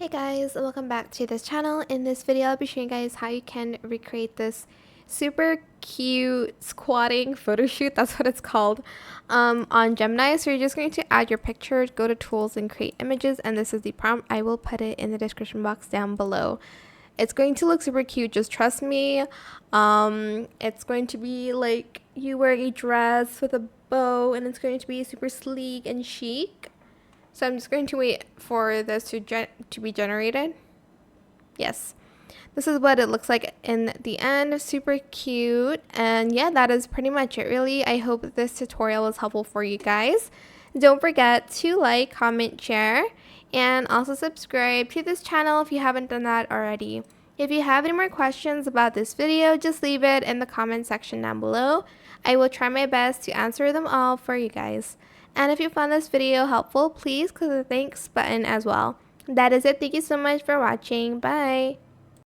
Hey guys, welcome back to this channel. In this video, I'll be showing you guys how you can recreate this super cute squatting photo shoot. That's what it's called on Gemini. So you're just going to add your picture, go to tools and create images. And this is the prompt. I will put it in the description box down below. It's going to look super cute. Just trust me. It's going to be like you wearing a dress with a bow, and it's going to be super sleek and chic. So I'm just going to wait for this to be generated. Yes. This is what it looks like in the end. Super cute. And yeah, that is pretty much it really. I hope this tutorial was helpful for you guys. Don't forget to like, comment, share, and also subscribe to this channel if you haven't done that already. If you have any more questions about this video, just leave it in the comment section down below. I will try my best to answer them all for you guys. And if you found this video helpful, please click the thanks button as well. That is it. Thank you so much for watching. Bye.